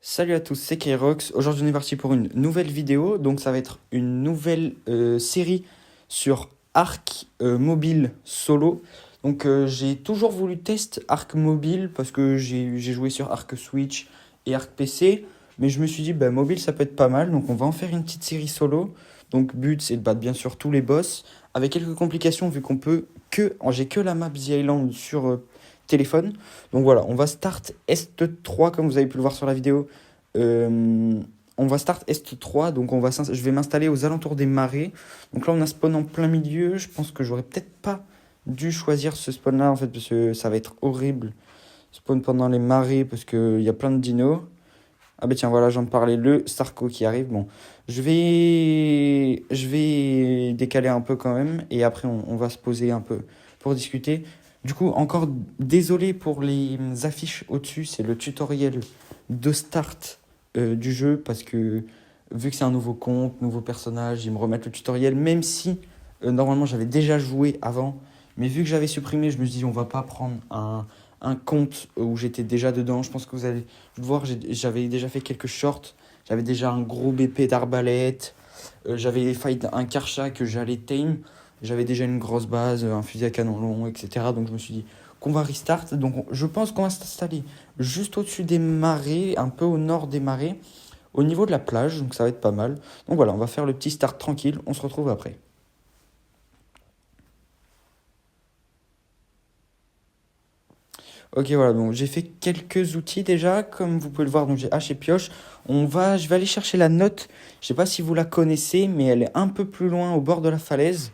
Salut à tous, c'est Kairox. Aujourd'hui, on est parti pour une nouvelle vidéo. Donc, ça va être une nouvelle série sur Arc mobile solo. Donc, j'ai toujours voulu tester Arc mobile parce que j'ai joué sur Arc Switch et Arc PC. Mais je me suis dit, bah, mobile, ça peut être pas mal. Donc, on va en faire une petite série solo. Donc, but, c'est de battre bien sûr tous les boss. Avec quelques complications, vu qu'on peut que. J'ai que la map The Island sur téléphone. Donc voilà, on va start Est3 comme vous avez pu le voir sur la vidéo. Euh, on va start Est3, donc je vais m'installer aux alentours des marais. Donc là, on a spawn en plein milieu. Je pense que j'aurais peut-être pas dû choisir ce spawn-là en fait, parce que ça va être horrible. Spawn pendant les marais, parce qu'il y a plein de dinos. Ah bah tiens, voilà, j'en parlais, le Starco qui arrive. Bon, je vais décaler un peu quand même, et après on va se poser un peu pour discuter. Du coup, encore désolé pour les affiches au-dessus, c'est le tutoriel de start du jeu, parce que vu que c'est un nouveau compte, nouveau personnage, ils me remettent le tutoriel, même si normalement j'avais déjà joué avant, mais vu que j'avais supprimé, je me suis dit on va pas prendre un compte où j'étais déjà dedans. Je pense que vous allez voir, j'avais déjà fait quelques shorts, j'avais déjà un gros BP d'arbalète, j'avais fight un Karcha que j'allais tame, j'avais déjà une grosse base, un fusil à canon long, etc. Donc je me suis dit qu'on va restart. Donc je pense qu'on va s'installer juste au-dessus des marais, un peu au nord des marais, au niveau de la plage, donc ça va être pas mal. Donc voilà, on va faire le petit start tranquille, on se retrouve après. Ok, voilà, donc j'ai fait quelques outils déjà, comme vous pouvez le voir, donc j'ai hache et pioche. Je vais aller chercher la note, je sais pas si vous la connaissez, mais elle est un peu plus loin au bord de la falaise.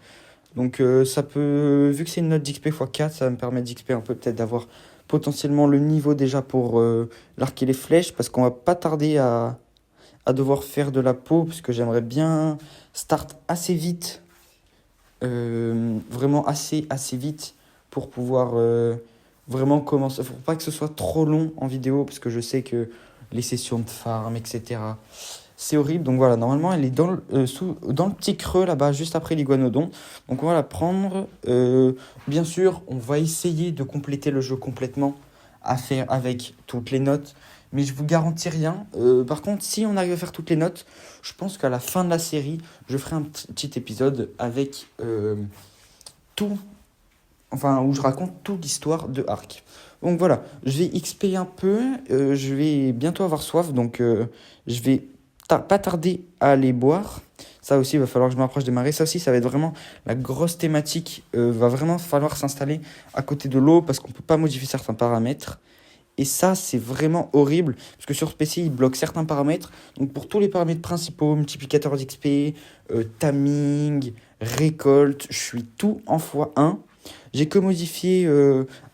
Donc vu que c'est une note d'XP x4, ça va me permettre d'XP un peu, peut-être d'avoir potentiellement le niveau déjà pour l'arc et les flèches, parce qu'on va pas tarder à devoir faire de la peau, parce que j'aimerais bien start assez vite, vraiment assez vite, pour pouvoir vraiment commencer. Faut pas que ce soit trop long en vidéo, parce que je sais que les sessions de farm, etc., c'est horrible. Donc voilà, normalement, elle est dans le petit creux là-bas, juste après l'iguanodon. Donc on va la prendre. Bien sûr, on va essayer de compléter le jeu complètement à faire avec toutes les notes. Mais je vous garantis rien. Par contre, si on arrive à faire toutes les notes, je pense qu'à la fin de la série, je ferai un petit épisode avec tout, enfin, où je raconte toute l'histoire de Ark. Donc voilà, je vais XP un peu, je vais bientôt avoir soif, donc je vais pas tarder à aller boire. Ça aussi, il va falloir que je m'approche des marais. Ça aussi, ça va être vraiment la grosse thématique. Va vraiment falloir s'installer à côté de l'eau parce qu'on ne peut pas modifier certains paramètres. Et ça, c'est vraiment horrible parce que sur ce PC, il bloque certains paramètres. Donc pour tous les paramètres principaux, multiplicateur d'XP, timing, récolte, je suis tout en x1. J'ai que modifié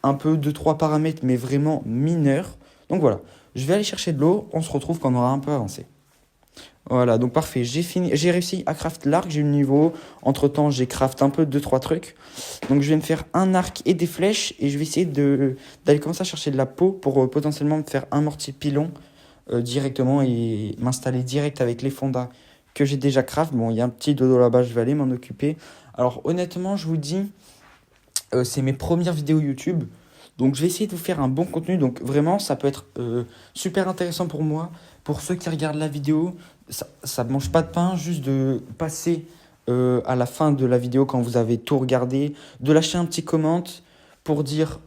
un peu deux trois paramètres, mais vraiment mineurs. Donc voilà, je vais aller chercher de l'eau. On se retrouve quand on aura un peu avancé. Voilà, donc parfait. J'ai réussi à craft l'arc, j'ai eu le niveau. Entre temps, j'ai craft un peu deux trois trucs. Donc je vais me faire un arc et des flèches et je vais essayer d'aller commencer à chercher de la peau pour potentiellement me faire un mortier pilon directement et m'installer direct avec les fondas que j'ai déjà craft. Bon, il y a un petit dodo là-bas, je vais aller m'en occuper. Alors honnêtement, je vous dis, c'est mes premières vidéos YouTube. Donc je vais essayer de vous faire un bon contenu. Donc vraiment, ça peut être super intéressant pour moi. Pour ceux qui regardent la vidéo, ça ne mange pas de pain, juste de passer à la fin de la vidéo quand vous avez tout regardé, de lâcher un petit comment pour dire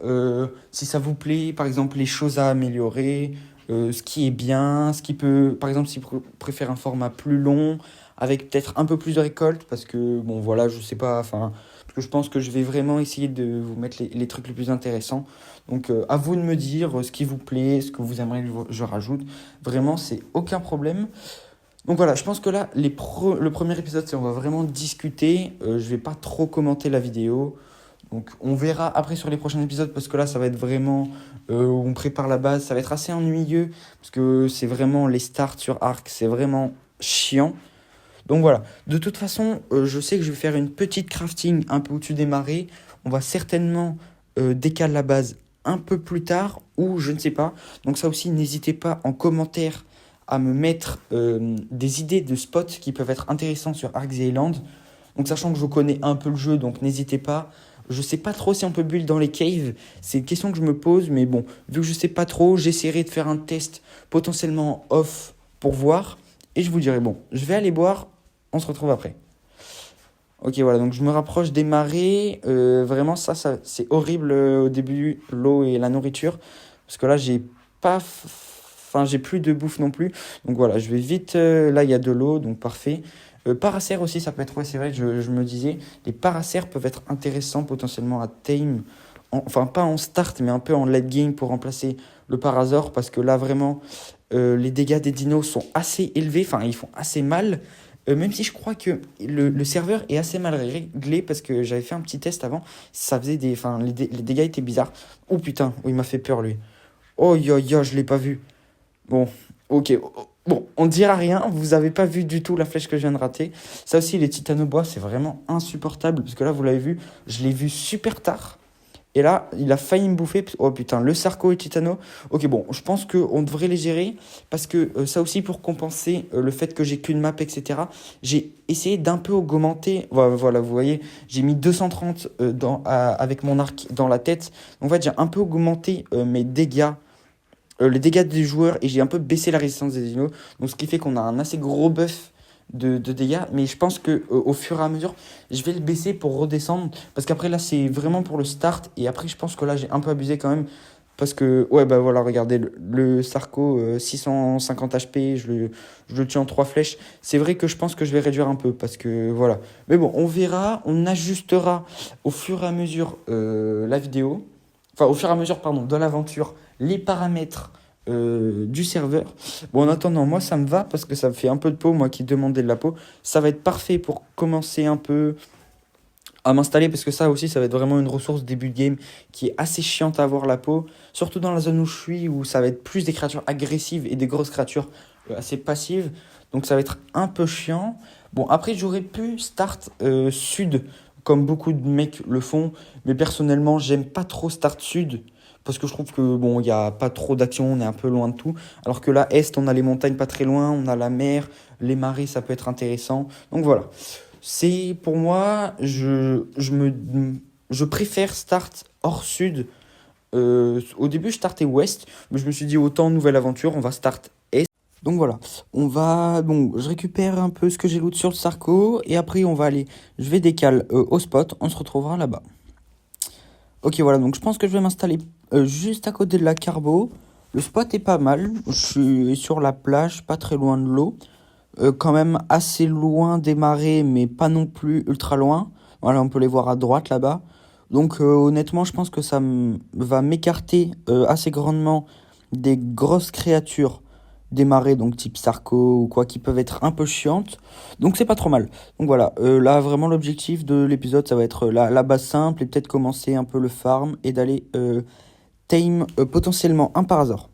si ça vous plaît, par exemple les choses à améliorer, ce qui est bien, ce qui peut, par exemple si vous préférez un format plus long, avec peut-être un peu plus de récolte, parce que bon voilà, je sais pas, enfin, parce que je pense que je vais vraiment essayer de vous mettre les trucs les plus intéressants. Donc à vous de me dire ce qui vous plaît, ce que vous aimeriez que je rajoute. Vraiment, c'est aucun problème. Donc voilà, je pense que là, le premier épisode, c'est on va vraiment discuter. Je vais pas trop commenter la vidéo. Donc on verra après sur les prochains épisodes parce que là, ça va être vraiment où on prépare la base. Ça va être assez ennuyeux parce que c'est vraiment les starts sur Arc. C'est vraiment chiant. Donc voilà, de toute façon, je sais que je vais faire une petite crafting un peu au-dessus des marées. On va certainement décaler la base un peu plus tard ou je ne sais pas. Donc ça aussi, n'hésitez pas en commentaire à me mettre des idées de spots qui peuvent être intéressants sur Ark The Island. Donc sachant que je connais un peu le jeu, donc n'hésitez pas. Je sais pas trop si on peut build dans les caves. C'est une question que je me pose, mais bon, vu que je sais pas trop, j'essaierai de faire un test potentiellement off pour voir. Et je vous dirai, bon, je vais aller boire, on se retrouve après. Ok, voilà, donc je me rapproche des marais. Vraiment, ça c'est horrible au début, l'eau et la nourriture. Parce que là, j'ai pas. Enfin, j'ai plus de bouffe non plus. Donc voilà, je vais vite. Là, il y a de l'eau, donc parfait. Paracères aussi, ça peut être. Ouais, c'est vrai, je me disais. Les paracères peuvent être intéressants potentiellement à tame. Enfin, pas en start, mais un peu en late game pour remplacer le Parazor. Parce que là, vraiment, les dégâts des dinos sont assez élevés. Enfin, ils font assez mal. Même si je crois que le serveur est assez mal réglé parce que j'avais fait un petit test avant, ça faisait des, enfin, les dégâts étaient bizarres. Oh putain, oh, il m'a fait peur lui. Oh yo yo, je l'ai pas vu. Bon, ok. Bon, on dira rien, vous avez pas vu du tout la flèche que je viens de rater. Ça aussi, les titanobois, c'est vraiment insupportable parce que là, vous l'avez vu, je l'ai vu super tard. Et là, il a failli me bouffer. Oh putain, le Sarco et Titano. Ok, bon, je pense qu'on devrait les gérer. Parce que ça aussi, pour compenser le fait que j'ai qu'une map, etc., j'ai essayé d'un peu augmenter. Voilà, vous voyez, j'ai mis 230 avec mon arc dans la tête. En fait, j'ai un peu augmenté mes dégâts. Les dégâts des joueurs. Et j'ai un peu baissé la résistance des dinos. Donc, ce qui fait qu'on a un assez gros buff de dégâts, mais je pense que au fur et à mesure, je vais le baisser pour redescendre, parce qu'après là, c'est vraiment pour le start, et après, je pense que là, j'ai un peu abusé quand même, parce que, ouais, bah voilà, regardez, le Sarco, 650 HP, je le tue en 3 flèches. C'est vrai que je pense que je vais réduire un peu, parce que, voilà. Mais bon, on verra, on ajustera au fur et à mesure la vidéo, enfin, au fur et à mesure, pardon, de l'aventure, les paramètres du serveur. Bon, en attendant, moi, ça me va parce que ça me fait un peu de peau, moi qui demandais de la peau. Ça va être parfait pour commencer un peu à m'installer parce que ça aussi, ça va être vraiment une ressource début de game qui est assez chiante à avoir la peau. Surtout dans la zone où je suis, où ça va être plus des créatures agressives et des grosses créatures assez passives. Donc ça va être un peu chiant. Bon, après, j'aurais pu start sud, comme beaucoup de mecs le font. Mais personnellement, j'aime pas trop start sud. Parce que je trouve que bon, il n'y a pas trop d'action, on est un peu loin de tout. Alors que là, est, on a les montagnes pas très loin, on a la mer, les marais, ça peut être intéressant. Donc voilà. C'est pour moi, je préfère start hors sud. Au début, je startais ouest, mais je me suis dit autant nouvelle aventure, on va start est. Donc voilà, bon, je récupère un peu ce que j'ai loot sur le Sarco, et après on va aller, je vais décaler au spot, on se retrouvera là-bas. Ok, voilà, donc je pense que je vais m'installer juste à côté de la carbo. Le spot est pas mal, je suis sur la plage, pas très loin de l'eau. Quand même assez loin des marais, mais pas non plus ultra loin. Voilà, on peut les voir à droite là-bas. Donc honnêtement, je pense que ça va m'écarter assez grandement des grosses créatures des marais, donc type Sarco ou quoi, qui peuvent être un peu chiantes. Donc c'est pas trop mal. Donc voilà, là vraiment l'objectif de l'épisode, ça va être la base simple et peut-être commencer un peu le farm et d'aller tame potentiellement un Parazor.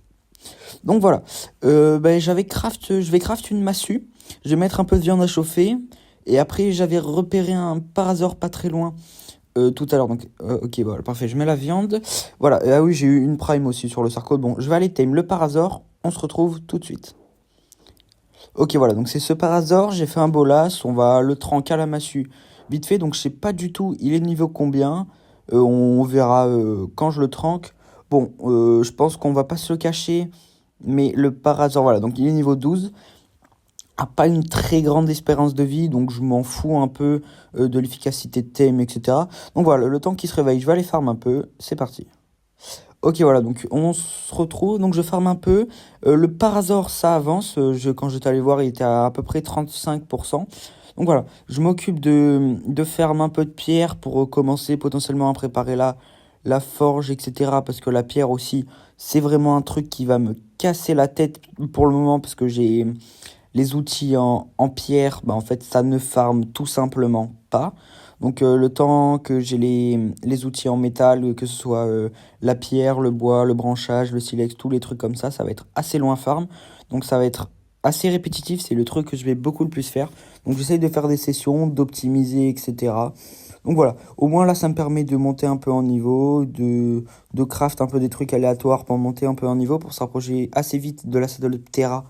Donc voilà, je vais craft une massue, je vais mettre un peu de viande à chauffer, et après j'avais repéré un Parazor pas très loin tout à l'heure, donc ok, voilà, parfait, je mets la viande, voilà, ah oui, j'ai eu une prime aussi sur le Sarco, bon, je vais aller tame le Parazor, on se retrouve tout de suite. Ok, voilà, donc c'est ce Parazor, j'ai fait un bolas, on va le tranquer à la massue vite fait, donc je sais pas du tout il est niveau combien, on verra quand je le tranque. Bon, je pense qu'on va pas se le cacher, mais le Parazor, voilà, donc il est niveau 12, a pas une très grande espérance de vie, donc je m'en fous un peu de l'efficacité de thème, etc. Donc voilà, le temps qu'il se réveille, je vais aller farm un peu, c'est parti. Ok, voilà, donc on se retrouve, donc je farm un peu. Le Parazor, ça avance, quand j'étais allé voir, il était à peu près 35%. Donc voilà, je m'occupe de farm un peu de pierre pour commencer potentiellement à préparer la forge, etc. Parce que la pierre aussi, c'est vraiment un truc qui va me casser la tête pour le moment, parce que j'ai les outils en pierre, bah en fait, ça ne farme tout simplement pas. Donc le temps que j'ai les outils en métal, que ce soit la pierre, le bois, le branchage, le silex, tous les trucs comme ça va être assez loin farm. Donc ça va être assez répétitif, c'est le truc que je vais beaucoup le plus faire. Donc j'essaye de faire des sessions, d'optimiser, etc. Donc voilà, au moins là ça me permet de monter un peu en niveau, de craft un peu des trucs aléatoires pour monter un peu en niveau, pour se rapprocher assez vite de la saddle de Terra,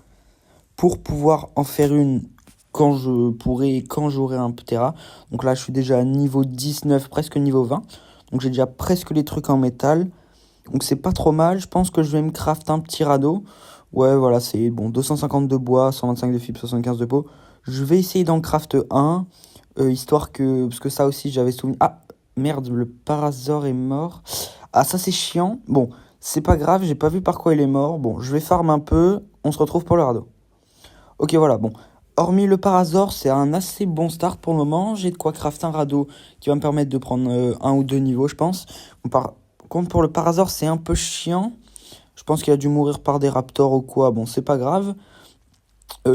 pour pouvoir en faire une quand je pourrai, quand j'aurai un Terra. Donc là, je suis déjà à niveau 19, presque niveau 20. Donc j'ai déjà presque les trucs en métal. Donc c'est pas trop mal. Je pense que je vais me craft un petit radeau. Ouais, voilà, c'est bon. 250 de bois, 125 de fibre, 75 de peau. Je vais essayer d'en craft un. Histoire que... Parce que ça aussi, j'avais souvenir... Ah, merde, le Parasaur est mort. Ah, ça c'est chiant. Bon, c'est pas grave, j'ai pas vu par quoi il est mort. Bon, je vais farm un peu. On se retrouve pour le radeau. Ok, voilà, bon. Hormis le Parasaur, c'est un assez bon start pour le moment. J'ai de quoi crafter un radeau qui va me permettre de prendre un ou deux niveaux, je pense. Par contre, pour le Parasaur, c'est un peu chiant. Je pense qu'il a dû mourir par des raptors ou quoi. Bon, c'est pas grave.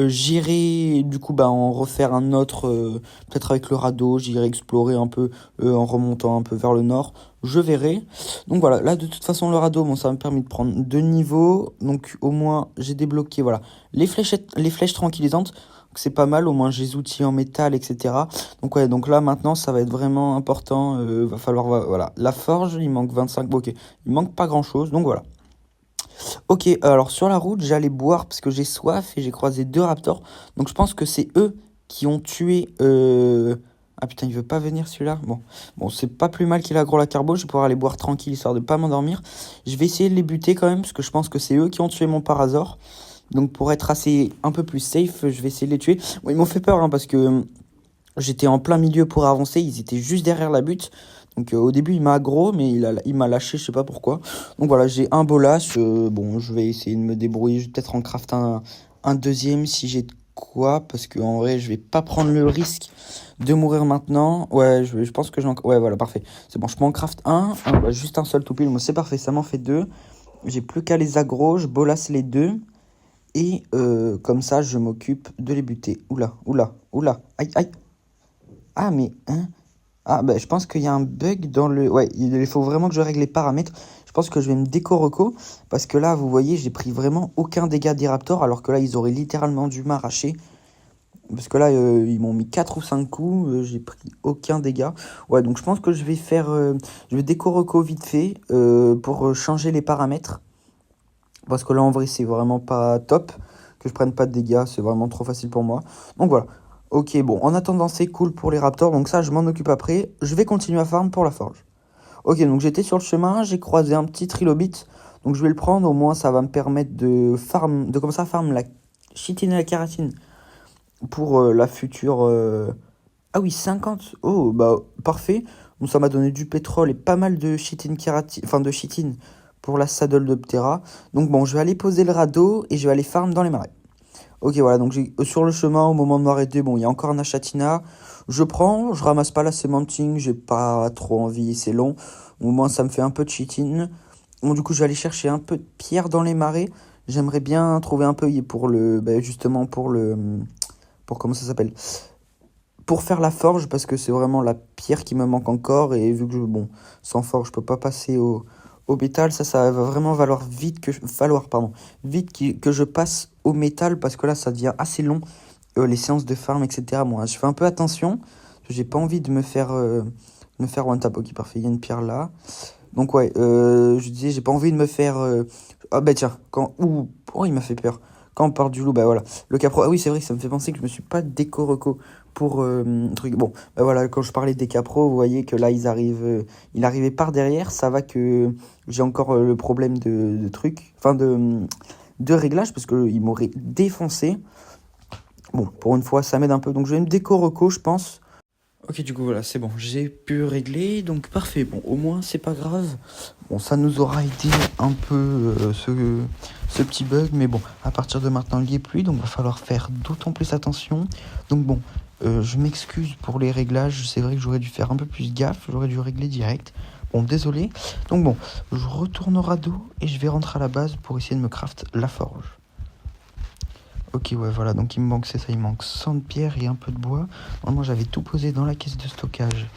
J'irai du coup en refaire un autre, peut-être avec le radeau. J'irai explorer un peu en remontant un peu vers le nord. Je verrai. Donc voilà, là de toute façon le radeau, bon, ça m'a permis de prendre deux niveaux. Donc au moins j'ai débloqué voilà, les flèches tranquillisantes. Donc c'est pas mal, au moins j'ai les outils en métal, etc. Donc ouais, donc là maintenant ça va être vraiment important. Va falloir, voilà. La forge, il manque 25. Bon, ok, il manque pas grand-chose, donc voilà. Ok, alors sur la route, j'allais boire parce que j'ai soif et j'ai croisé deux raptors. Donc je pense que c'est eux qui ont tué. Ah putain, il veut pas venir celui-là. Bon, c'est pas plus mal qu'il a gros la carbo. Je vais pouvoir aller boire tranquille histoire de pas m'endormir. Je vais essayer de les buter quand même parce que je pense que c'est eux qui ont tué mon Parasaur. Donc pour être assez un peu plus safe, je vais essayer de les tuer. Bon, ils m'ont fait peur hein, parce que j'étais en plein milieu pour avancer. Ils étaient juste derrière la butte. Donc au début il m'a aggro mais il m'a lâché, je sais pas pourquoi. Donc voilà, j'ai un bolas, bon je vais essayer de me débrouiller, je vais peut-être en craft un deuxième si j'ai de quoi, parce que en vrai je vais pas prendre le risque de mourir maintenant. Ouais, je pense que ouais voilà, parfait. C'est bon, je m'en craft bah, juste un seul tout pile, moi c'est parfait, ça m'en fait deux. J'ai plus qu'à les aggro, je bolas les deux. Et comme ça je m'occupe de les buter. Oula, oula, oula, aïe, aïe. Ah mais, hein. Ah, bah, je pense qu'il y a un bug dans le... Ouais, il faut vraiment que je règle les paramètres. Je pense que je vais me déco-reco. Parce que là, vous voyez, j'ai pris vraiment aucun dégât des raptors. Alors que là, ils auraient littéralement dû m'arracher. Parce que là, ils m'ont mis 4 ou 5 coups. J'ai pris aucun dégât. Ouais, donc je pense que je vais faire... je vais déco-reco vite fait. Pour changer les paramètres. Parce que là, en vrai, c'est vraiment pas top. Que je prenne pas de dégâts. C'est vraiment trop facile pour moi. Donc voilà. Ok, bon, en attendant, c'est cool pour les raptors, donc ça, je m'en occupe après. Je vais continuer à farm pour la forge. Ok, donc j'étais sur le chemin, j'ai croisé un petit trilobite, donc je vais le prendre, au moins ça va me permettre de commencer à farm la chitine et la kératine pour la future... Ah oui, 50, oh, bah, parfait. Donc ça m'a donné du pétrole et pas mal de chitine kératine, enfin de chitine pour la saddle de Ptera. Donc bon, je vais aller poser le radeau et je vais aller farm dans les marais. Ok, voilà, donc sur le chemin, au moment de m'arrêter, bon, il y a encore un achatina. Je prends, je ramasse pas la sémentine, j'ai pas trop envie, c'est long. Au moins, ça me fait un peu de chitine. Bon, du coup, je vais aller chercher un peu de pierre dans les marais. J'aimerais bien trouver un peu pour justement, pour comment ça s'appelle? Pour faire la forge, parce que c'est vraiment la pierre qui me manque encore. Et vu que, bon, sans forge, je peux pas passer au métal. Ça va vraiment vite que je passe au métal, parce que là, ça devient assez long, les séances de farm, etc. Moi, je fais un peu attention, j'ai pas envie de me faire one tap. Ok, parfait, il y a une pierre là. Donc ouais, je disais, j'ai pas envie de me faire... Ah bah tiens, oh, il m'a fait peur. Quand on parle du loup, bah voilà. Le capro, ah oui, c'est vrai que ça me fait penser que je me suis pas déco-reco pour truc. Bon, bah voilà, quand je parlais des capros, vous voyez que là, il arrivait par derrière. Ça va que j'ai encore le problème de truc, enfin de réglage, parce qu'il m'aurait défoncé. Bon, pour une fois, ça m'aide un peu. Donc je vais me déco-reco, je pense. Ok, du coup, voilà, c'est bon. J'ai pu régler, donc parfait. Bon, au moins, c'est pas grave. Bon, ça nous aura aidé un peu ce petit bug, mais bon, à partir de maintenant, il n'y est plus, donc va falloir faire d'autant plus attention. Donc bon, je m'excuse pour les réglages. C'est vrai que j'aurais dû faire un peu plus gaffe. J'aurais dû régler direct. Bon, désolé. Donc bon, je retourne au radeau et je vais rentrer à la base pour essayer de me craft la forge. Ok, ouais, voilà, donc il me manque, c'est ça, il manque 100 de pierre et un peu de bois. Normalement, j'avais tout posé dans la caisse de stockage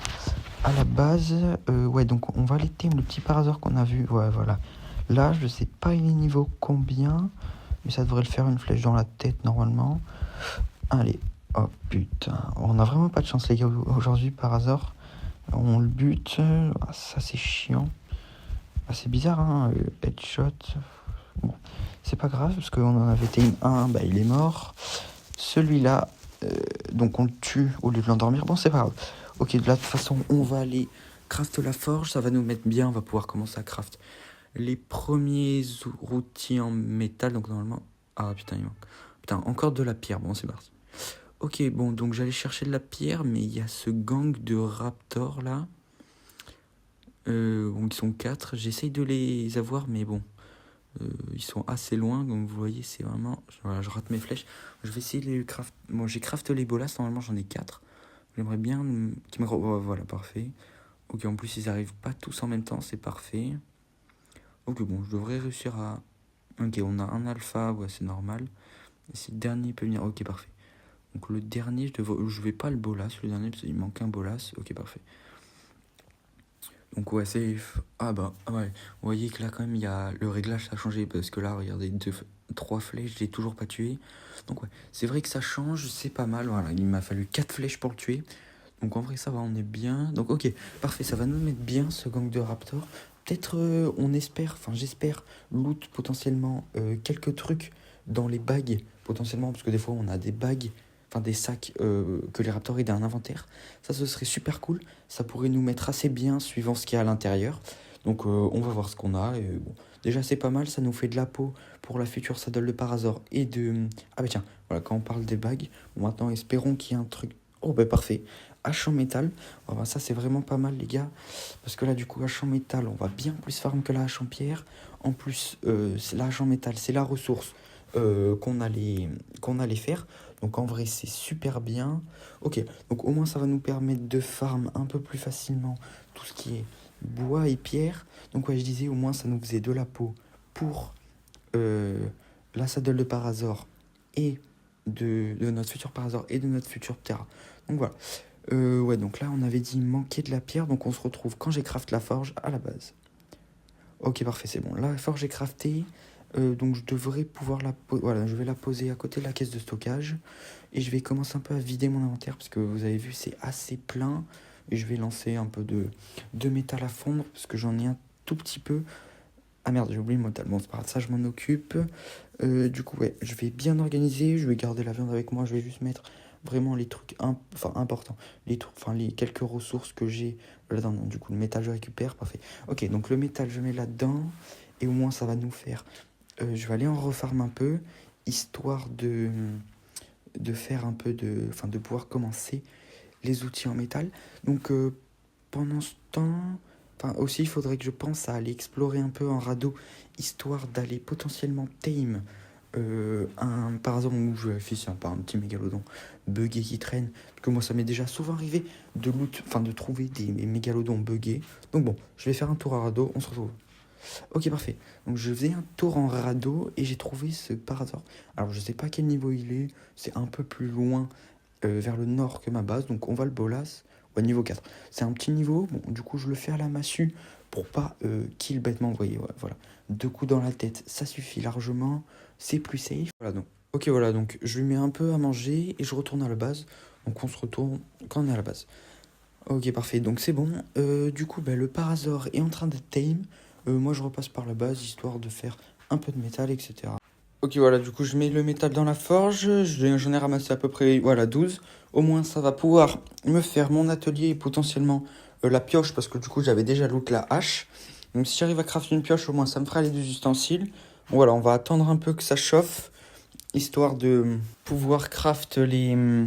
à la base. Ouais, donc on va aller tame le petit Parasaur qu'on a vu. Ouais, voilà. Là, je sais pas il est niveau combien, mais ça devrait le faire une flèche dans la tête normalement. Allez, oh putain, on a vraiment pas de chance les gars aujourd'hui, Parasaur. On le bute, ça c'est chiant. Ah, c'est bizarre, hein, headshot. Bon, c'est pas grave, parce qu'on en avait tame un, bah il est mort. Celui-là, donc on le tue au lieu de l'endormir. Bon, c'est pas grave. Ok, de la toute façon, on va aller craft la forge, ça va nous mettre bien, on va pouvoir commencer à craft les premiers outils en métal, donc normalement... Ah putain, il manque. Putain, encore de la pierre, bon c'est parti. Ok, bon, donc j'allais chercher de la pierre, mais il y a ce gang de raptors là. Bon, ils sont 4, j'essaye de les avoir, mais bon, ils sont assez loin, donc vous voyez, c'est vraiment... Voilà, je rate mes flèches. Je vais essayer de les craft... Bon, j'ai crafté les bolas, normalement j'en ai 4. J'aimerais bien qu'ils me... Oh, voilà, parfait. Ok, en plus ils arrivent pas tous en même temps, c'est parfait. Ok, bon, je devrais réussir à... Ok, on a un alpha, ouais, c'est normal. Et si le dernier peut venir... Ok, parfait. Donc le dernier, je vais pas le bolas, le dernier, parce qu'il manque un bolas. Ok, parfait. Donc ouais, c'est... Ah bah, ouais. Vous voyez que là, quand même, il y a... Le réglage, ça a changé, parce que là, regardez, 3 flèches, je l'ai toujours pas tué. Donc ouais, c'est vrai que ça change, c'est pas mal. Voilà, il m'a fallu 4 flèches pour le tuer. Donc en vrai, ça va, on est bien. Donc ok, parfait, ça va nous mettre bien, ce gang de raptors. Peut-être, on espère, enfin j'espère, loot potentiellement quelques trucs dans les bags, potentiellement, parce que des fois on a des bags, enfin des sacs que les raptors aient un inventaire. Ça, ce serait super cool. Ça pourrait nous mettre assez bien suivant ce qu'il y a à l'intérieur. Donc on va voir ce qu'on a. Et, bon, déjà c'est pas mal, ça nous fait de la peau pour la future saddle de Parazor et de... Ah bah tiens, voilà, quand on parle des bags, bon, maintenant espérons qu'il y ait un truc... Oh bah parfait, hache en métal. Oh, bah, ça c'est vraiment pas mal les gars. Parce que là du coup hache en métal, on va bien plus farm que la hache en pierre. En plus, la hache en métal, c'est la ressource qu'on allait faire. Donc en vrai c'est super bien. Ok, donc au moins ça va nous permettre de farm un peu plus facilement tout ce qui est bois et pierre. Donc ouais, je disais, au moins ça nous faisait de la peau pour la saddle de Parazor et de notre futur Parazor et de notre futur Terra. Donc voilà. Ouais, donc là on avait dit manquer de la pierre, donc on se retrouve quand j'ai craft la forge à la base. Ok, parfait, c'est bon. La forge est craftée, donc je devrais pouvoir voilà, je vais la poser à côté de la caisse de stockage et je vais commencer un peu à vider mon inventaire parce que vous avez vu, c'est assez plein et je vais lancer un peu de métal à fondre parce que j'en ai un tout petit peu. Ah merde, j'ai oublié le métal. Bon, c'est pas grave, ça je m'en occupe. Du coup, ouais, je vais bien organiser, je vais garder la viande avec moi, je vais juste mettre vraiment les trucs importants, les quelques ressources que j'ai là-dedans. Du coup, le métal, je récupère, parfait. Ok, donc le métal, je mets là-dedans, et au moins, ça va nous faire... je vais aller en refarm un peu, histoire de faire un peu de... Enfin, de pouvoir commencer les outils en métal. Donc, pendant ce temps... Enfin, aussi, il faudrait que je pense à aller explorer un peu en radeau, histoire d'aller potentiellement tame par exemple, où je vérifie si pas un petit mégalodon buggé qui traîne. Parce que moi, ça m'est déjà souvent arrivé de trouver des mégalodons buggés. Donc bon, je vais faire un tour à radeau, on se retrouve. Ok, parfait. Donc je faisais un tour en radeau et j'ai trouvé ce Parazor. Alors je sais pas quel niveau il est, c'est un peu plus loin vers le nord que ma base, donc on va le bolas. Ouais, niveau 4. C'est un petit niveau, bon, du coup je le fais à la massue pour pas kill bêtement, vous voyez, ouais, voilà. 2 coups dans la tête, ça suffit largement, c'est plus safe. Voilà, donc, ok, voilà, donc je lui mets un peu à manger et je retourne à la base. Donc on se retourne quand on est à la base. Ok, parfait, donc c'est bon. Du coup, le Parazor est en train d'être tame. Moi je repasse par la base, histoire de faire un peu de métal, etc. Ok, voilà, du coup, je mets le métal dans la forge. J'en ai ramassé à peu près, voilà, 12. Au moins, ça va pouvoir me faire mon atelier et potentiellement la pioche, parce que du coup, j'avais déjà loot la hache. Donc, si j'arrive à crafter une pioche, au moins, ça me fera les 2 ustensiles. Bon, voilà, on va attendre un peu que ça chauffe, histoire de pouvoir craft les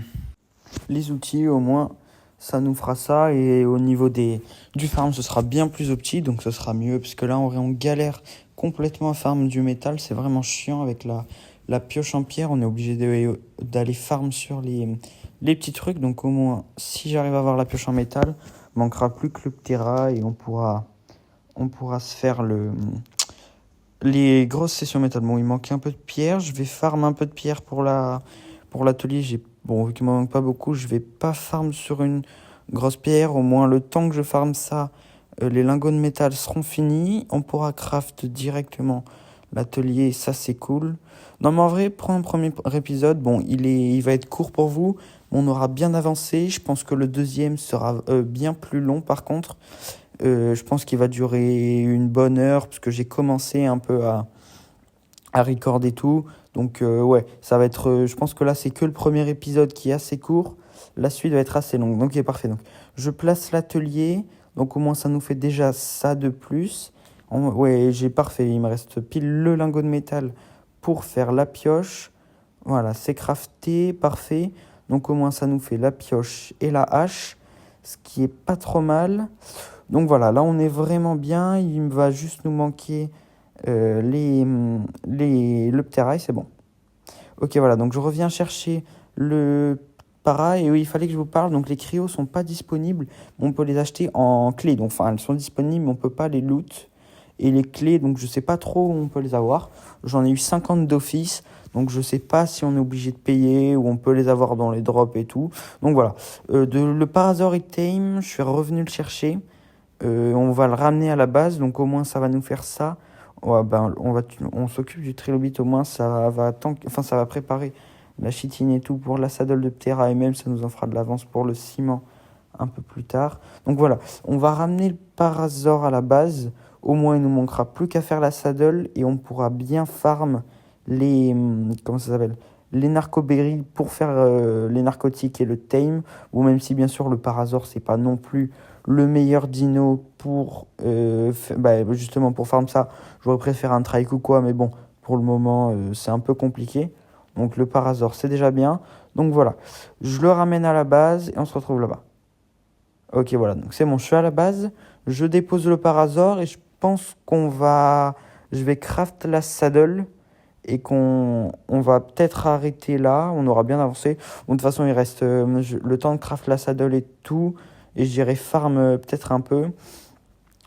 outils. Au moins, ça nous fera ça. Et au niveau du farm, ce sera bien plus opti, donc ce sera mieux, parce que là, on galère complètement à farm du métal, c'est vraiment chiant avec la pioche en pierre, on est obligé d'aller farm sur les petits trucs, donc au moins si j'arrive à avoir la pioche en métal, manquera plus que le Ptera et on pourra se faire les grosses sessions métal. Bon, il manque un peu de pierre, je vais farm un peu de pierre pour l'atelier, bon, vu qu'il m'en manque pas beaucoup, je vais pas farm sur une grosse pierre, au moins le temps que je farm ça, les lingots de métal seront finis. On pourra craft directement l'atelier. Ça, c'est cool. Non, mais en vrai, pour un premier épisode, bon, il va être court pour vous. On aura bien avancé. Je pense que le deuxième sera bien plus long, par contre. Je pense qu'il va durer une bonne heure, parce que j'ai commencé un peu à recorder tout. Donc, ouais, ça va être... je pense que là, c'est que le premier épisode qui est assez court. La suite va être assez longue. Donc, c'est parfait. Donc, je place l'atelier. Donc au moins ça nous fait déjà ça de plus. Ouais, j'ai parfait, il me reste pile le lingot de métal pour faire la pioche. Voilà, c'est crafté, parfait. Donc au moins ça nous fait la pioche et la hache, ce qui est pas trop mal. Donc voilà, là on est vraiment bien. Il me va juste nous manquer le pterail, c'est bon. Ok, voilà, donc je reviens chercher le para. Et oui, il fallait que je vous parle. Donc les cryos sont pas disponibles. On peut les acheter en clé. Donc enfin, elles sont disponibles, mais on peut pas les loot. Et les clés, donc je sais pas trop où on peut les avoir. J'en ai eu 50 d'office. Donc je sais pas si on est obligé de payer ou on peut les avoir dans les drops et tout. Donc voilà. Le Parasaur Tame, je suis revenu le chercher. On va le ramener à la base. Donc au moins ça va nous faire ça. Ouais, ben, on s'occupe du trilobite, au moins ça va préparer la chitine et tout pour la saddle de Ptera et même ça nous en fera de l'avance pour le ciment un peu plus tard. Donc voilà, on va ramener le Parasaur à la base, au moins il nous manquera plus qu'à faire la saddle et on pourra bien farm comment ça s'appelle, les narcoberries pour faire les narcotiques et le tame, ou même si bien sûr le Parasaur c'est pas non plus le meilleur dino pour justement pour farm ça. J'aurais préféré un trike ou quoi, mais bon, pour le moment, c'est un peu compliqué. Donc le Parasaur, c'est déjà bien. Donc voilà, je le ramène à la base et on se retrouve là-bas. Ok, voilà, donc c'est bon, je suis à la base. Je dépose le Parasaur et je pense je vais craft la saddle et on va peut-être arrêter là. On aura bien avancé. Bon, de toute façon, il reste le temps de craft la saddle et tout. Et j'irai farm peut-être un peu.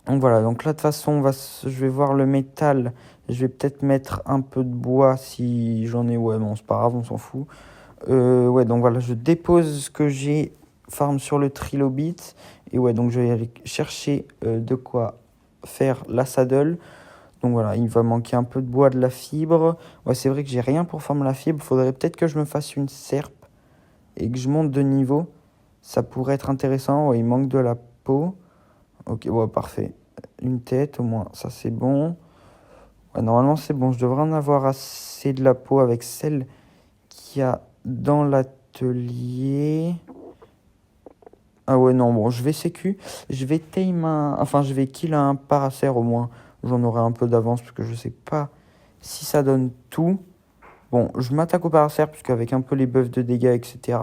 Donc voilà, donc là de toute façon, je vais voir le métal. Je vais peut-être mettre un peu de bois si j'en ai. Ouais, non, c'est pas grave, on s'en fout. Ouais, donc voilà, je dépose ce que j'ai farm sur le trilobite. Et ouais, donc je vais aller chercher de quoi faire la saddle. Donc voilà, il va manquer un peu de bois, de la fibre. Ouais, c'est vrai que j'ai rien pour farm la fibre. Faudrait peut-être que je me fasse une serpe et que je monte de niveau. Ça pourrait être intéressant. Ouais, il manque de la peau. Ok, ouais, parfait. Une tête, au moins, ça c'est bon. Ouais, normalement, c'est bon. Je devrais en avoir assez de la peau avec celle qu'il y a dans l'atelier. Ah ouais, non, bon, je vais sécu. Je vais Enfin, je vais kill un Paracer au moins. J'en aurai un peu d'avance parce que je sais pas si ça donne tout. Bon, je m'attaque au Paracer parce qu'avec un peu les buffs de dégâts, etc.,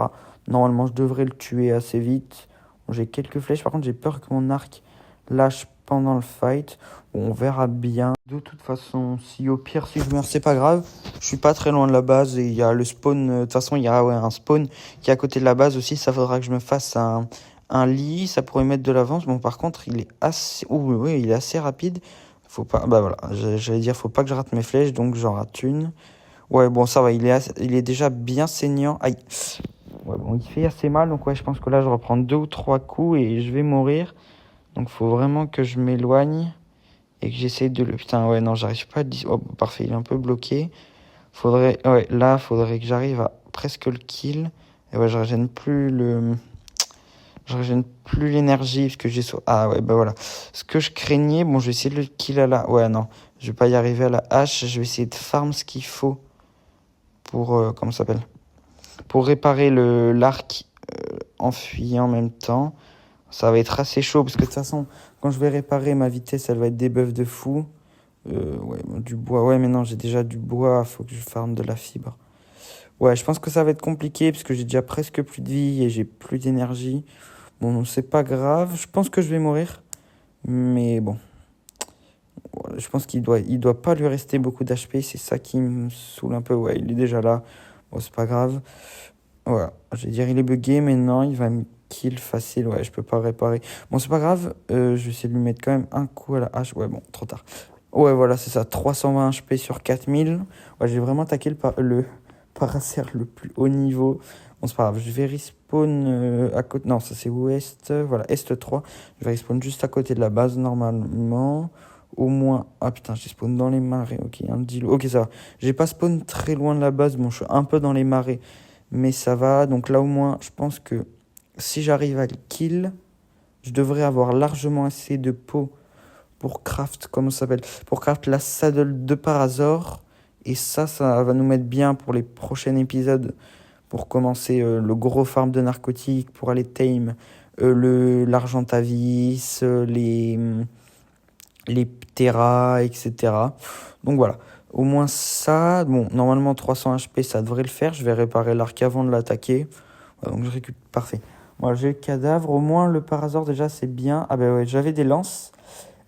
normalement, je devrais le tuer assez vite. Bon, j'ai quelques flèches. Par contre, j'ai peur que mon arc lâche pendant le fight. Bon, on verra bien. De toute façon, si au pire, si je meurs, c'est pas grave. Je suis pas très loin de la base et il y a le spawn. De toute façon, il y a un spawn qui est à côté de la base aussi. Ça faudra que je me fasse un lit. Ça pourrait mettre de l'avance. Bon, par contre, il est assez. Oui, il est assez rapide. Faut pas. Bah voilà, j'allais dire, faut pas que je rate mes flèches, donc j'en rate une. Ouais, bon, ça va, il est déjà bien saignant. Aïe. Ouais, bon, il fait assez mal, donc ouais, je pense que là, je reprends 2 ou 3 coups et je vais mourir. Donc, faut vraiment que je m'éloigne et que j'essaie de le... Putain, ouais, non, j'arrive pas à... Oh, parfait, il est un peu bloqué. Faudrait que j'arrive à presque le kill. Et ouais, Je régène plus l'énergie parce que j'ai... Ah ouais, bah voilà. Ce que je craignais, bon, je vais essayer de le kill à la... Ouais, non, je vais pas y arriver à la hache. Je vais essayer de farm ce qu'il faut pour... comment ça s'appelle? Pour réparer l'arc en fuyant en même temps. Ça va être assez chaud parce que de toute façon, quand je vais réparer ma vitesse, elle va être des buffs de fou. Ouais, du bois. Ouais, mais non, j'ai déjà du bois. Faut que je farme de la fibre. Ouais, je pense que ça va être compliqué parce que j'ai déjà presque plus de vie et j'ai plus d'énergie. Bon, c'est pas grave. Je pense que je vais mourir. Mais bon. Voilà, je pense il doit pas lui rester beaucoup d'HP. C'est ça qui me saoule un peu. Ouais, il est déjà là. Bon, c'est pas grave. Voilà. Je vais dire, il est bugué, mais non, il va me kill facile. Ouais, je peux pas réparer. Bon, c'est pas grave. Je vais essayer de lui mettre quand même un coup à la hache. Ouais, bon, trop tard. Ouais, voilà, c'est ça. 320 HP sur 4000. Ouais, j'ai vraiment attaqué le Paracer le plus haut niveau. Bon, c'est pas grave. Je vais respawn à côté. Non, ça c'est ouest. Voilà, est 3. Je vais respawn juste à côté de la base, normalement. Au moins. Ah putain, j'ai spawn dans les marais. Ok, un deal. Ok, ça va. J'ai pas spawn très loin de la base. Bon, je suis un peu dans les marais. Mais ça va. Donc là, au moins, je pense que si j'arrive à le kill, je devrais avoir largement assez de peau pour craft, comment ça s'appelle? Pour craft la saddle de Parasaur. Et ça va nous mettre bien pour les prochains épisodes. Pour commencer le gros farm de narcotiques, pour aller tame l'Argentavis, les Ptera, etc. Donc voilà, au moins ça, bon, normalement 300 HP, ça devrait le faire. Je vais réparer l'arc avant de l'attaquer. Voilà, donc je récupère, parfait. Voilà, j'ai le cadavre, au moins le Parazor déjà c'est bien. Ah ben ouais, j'avais des lances.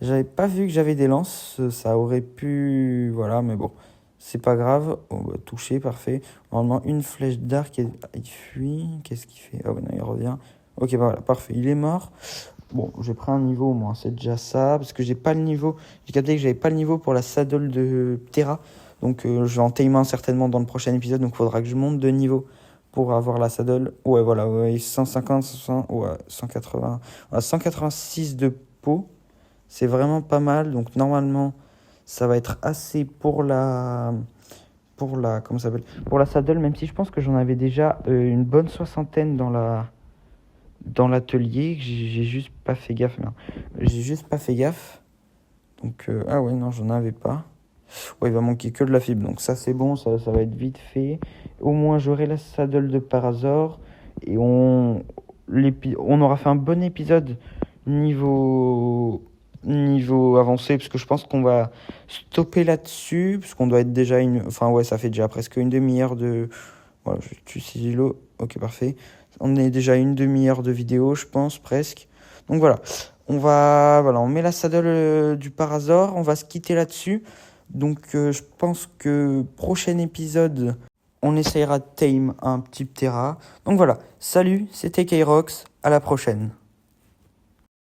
J'avais pas vu que j'avais des lances, ça aurait pu... Voilà, mais bon, c'est pas grave. Oh, bah, touché, parfait. Normalement, une flèche d'arc, il fuit. Qu'est-ce qu'il fait? Ah ouais, non, il revient. Ok, bah voilà, parfait, il est mort. Bon, j'ai pris un niveau au moins, c'est déjà ça, parce que j'ai pas le niveau. J'ai capté que j'avais pas le niveau pour la saddle de Terra. Donc je vais en tamer certainement dans le prochain épisode, donc il faudra que je monte de niveau pour avoir la saddle. Ouais, voilà, ouais, 150, 100, ouais, 180, voilà, 186 de peau. C'est vraiment pas mal. Donc normalement, ça va être assez comment ça s'appelle? Pour la saddle, même si je pense que j'en avais déjà une bonne soixantaine dans l'atelier. J'ai juste pas fait gaffe. Merde. J'ai juste pas fait gaffe. Donc, ah ouais, non, j'en avais pas. Ouais, il va manquer que de la fibre. Donc ça, c'est bon, ça va être vite fait. Au moins, j'aurai la saddle de Parazor. Et on aura fait un bon épisode niveau avancé, parce que je pense qu'on va stopper là-dessus, parce qu'on doit être déjà enfin ouais, ça fait déjà presque une demi-heure de... Voilà, je tue Sigilo, ok, parfait. On est déjà une demi-heure de vidéo, je pense, presque. Donc voilà, on met la saddle du Parazor, on va se quitter là-dessus. Donc je pense que prochain épisode, on essayera de tame un petit Ptera. Donc voilà, salut, c'était Kyrox, à la prochaine.